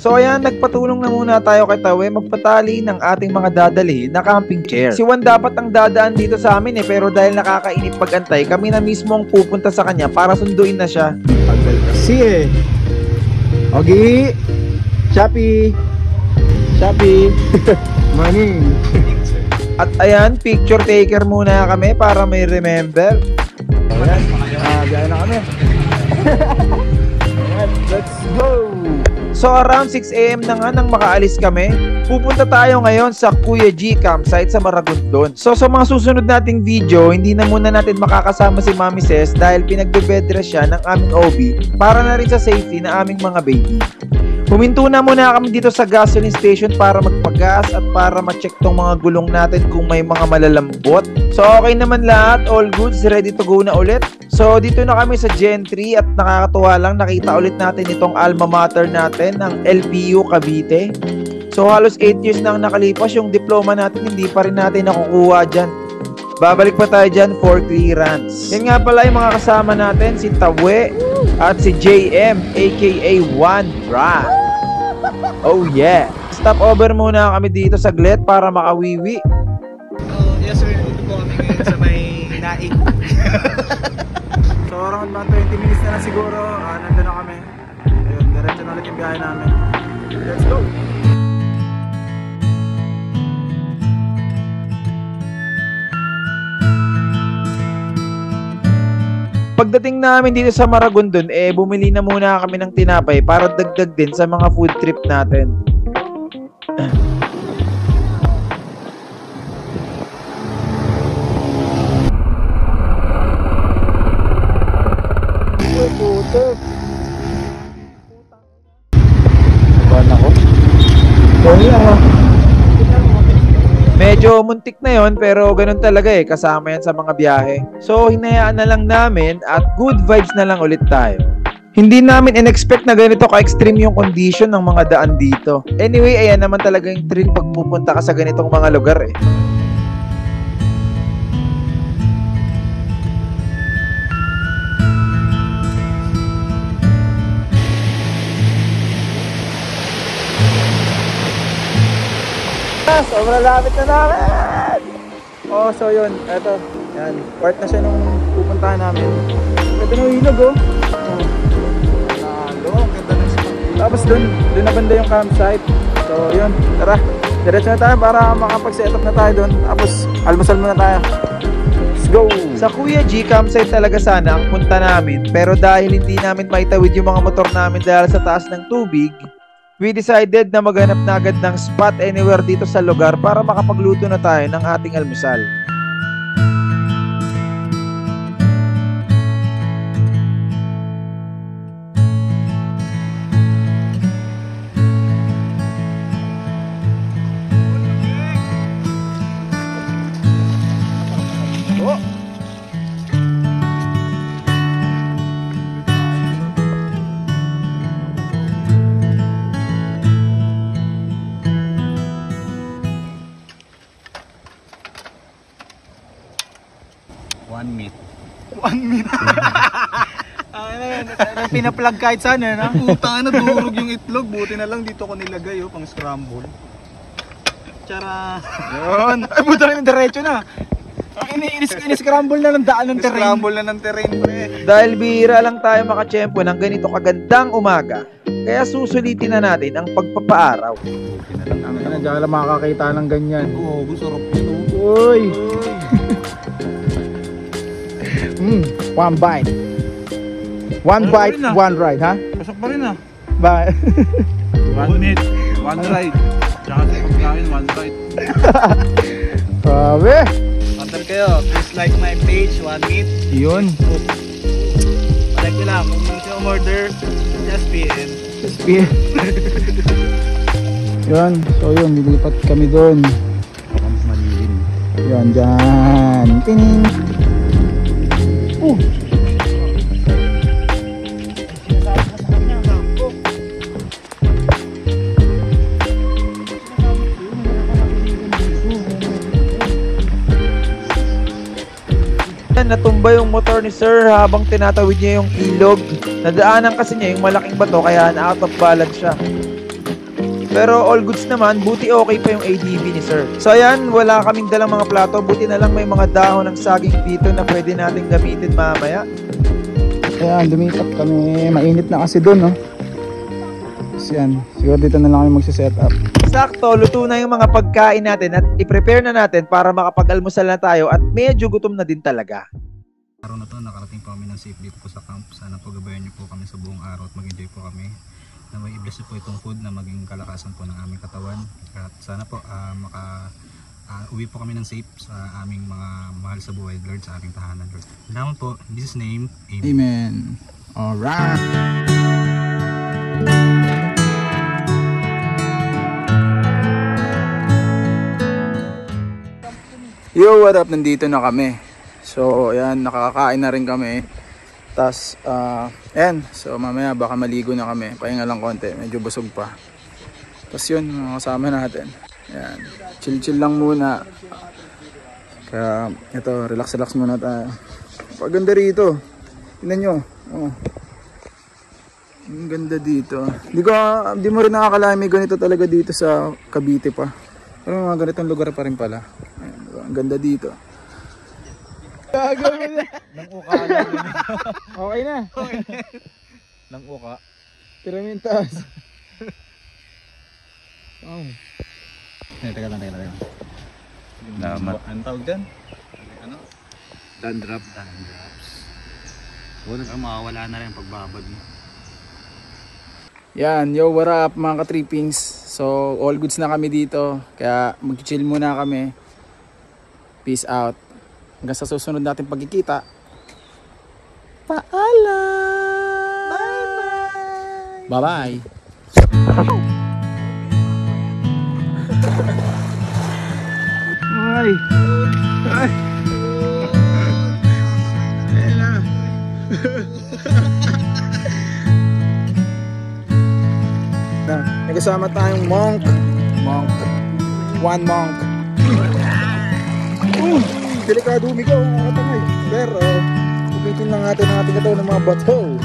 So ayan, nagpatulong na muna tayo kay Tawe magpatali ng ating mga dadalhin na camping chair. Si Juan dapat ang dadaan dito sa amin pero dahil nakakainip pagantay, kami na mismo ang pupunta sa kanya para sunduin na siya. Tagal kasi Ogi, Shopee, Morning. At ayan, picture taker muna kami para may remember. Ayan, biyahe na kami. Ayan, let's go. So around 6 AM na nga nang makaalis kami. Pupunta tayo ngayon sa Kuya G campsite sa Maragondon. So sa mga susunod nating video, hindi na muna natin makakasama si Mami Ses dahil pinagbe-bedrest siya ng aming OB para na rin sa safety na aming mga baby. Huminto na muna kami dito sa gasoline station para magpagas at para ma-check tong mga gulong natin kung may mga malalambot. So okay naman lahat, all goods, ready to go na ulit. So dito na kami sa Gen 3 at nakakatuwa lang nakita ulit natin itong alma mater natin ng LPU Cavite. So halos 8 years nang nakalipas, yung diploma natin hindi pa rin natin nakukuha dyan. Babalik pa tayo dyan for clearance. Yan nga pala yung mga kasama natin, si Tawe at si JM aka One Brad. Oh yeah. Stop over muna kami dito saglit para makawiwi. Yes sir, dito po kami ngayon sa may naik. So around mga 20 minutes na lang siguro, nandun na kami. Ayun, diretso na ulit yung biyahe namin. Let's go! Pagdating namin dito sa Maragondon, bumili na muna kami ng tinapay para dagdag din sa mga food trip natin. Medyo muntik na yon pero ganun talaga kasama yan sa mga biyahe. So hinayaan na lang namin at good vibes na lang ulit tayo. Hindi namin in-expect na ganito ka-extreme yung condition ng mga daan dito. Anyway, ayan naman talaga yung thrill pag pupunta ka sa ganitong mga lugar Sobrang lapit na namin! Oh, so yun, eto. Yan, part na siya nung pupuntahan namin. Ganda ng ilog ganda ng spot. Tapos dun na banda yung campsite. So yun, tara. Diretso na tayo para makapag-set up na tayo dun. Tapos almusal muna tayo. Let's go! Sa Kuya G campsite talaga sana ang punta namin, pero dahil hindi namin maitawid yung mga motor namin dahil sa taas ng tubig, we decided na maghanap na agad ng spot anywhere dito sa lugar para makapagluto na tayo ng ating almusal. One meat. Pinaplug kahit saan no? Puta na, durog yung itlog. Buti na lang dito ko nilagay pang scramble. Tsara. Yun. Ay, buta rin yung diretso na. Ini-scramble na ng daan ng terrain. Scramble na ng terrain, pre. Dahil bihira lang tayo makachempo ng ganito kagandang umaga, kaya susulitin na natin ang pagpapaaraw. Diyan lang makakakita ng ganyan. Oo, sarap ito. Uy! One bite. One bite, one ride, ha? Pasok pa rin Bye. One meat, one ride. Tsaka sa pagkain, one bite. Grabe! Pantal kayo, please like my page, One Meat. Yun. Like nyo lang, kung gusto nyo order, just PM. Just PM. Yun, so yun, nilipat kami doon. Yun, dyan. Tining. Naku! Natumba yung motor ni sir habang tinatawid niya yung ilog. Nadaanan kasi niya yung malaking bato kaya na-out of balance siya. Pero all goods naman, buti okay pa yung ADV ni sir. So ayan, wala kaming dalang mga plato, buti na lang may mga dahon ng saging dito na pwede natin gamitin mamaya. Ayan, lumipat kami. Mainit na kasi doon, no? So yan, siguro dito na lang kami magsiset up. Sakto, luto na yung mga pagkain natin at i-prepare na natin para makapag-almusal na tayo at medyo gutom na din talaga. Araw na to, nakarating po kami ng safe dito po sa camp. Sana po gabayan niyo po kami sa buong araw at mag-enjoy po kami. Na may i-bless po itong food na maging kalakasan po ng aming katawan. At sana po uwi po kami ng safe sa aming mga mahal sa buhay, Lord, sa aming tahanan, Lord. Salamat po. In Jesus' name, Amen. Amen. Alright. Yo, what up? Nandito na kami. So, ayan, nakakakain na rin kami. Tapos, ayan. So, mamaya baka maligo na kami. Pahinga lang konti. Medyo busog pa. Tapos yun, mga kasama natin. Ayan. Chill-chill lang muna. Kaya, ito, relax-relax muna tayo. Paganda rito. Tignan nyo. Oh. Ang ganda dito. Di mo rin nakakalain may ganito talaga dito sa Cavite pa. Pero mga ganitong lugar pa rin pala. Ayan, diba? Ang ganda dito. Gagawin na. Nang uka lang. Okay na. Nang uka. Tira mo yung taas. Oh. Teka lang. Damat. Ano tawag dyan? Ano? Dandruff. Wala ka, mawawala na rin pagbabad mo. Yan, yo, what up mga ka-trippings. So, all goods na kami dito. Kaya mag-chill muna kami. Peace out. Hanggang sa susunod natin pagkikita. Paalam! Bye-bye! Ay! Ay! Ayan na! May kasama tayong monk. One monk. Delikado humigaw mga katangay. Pero, umitin lang natin ang ating katawan ng mga bato.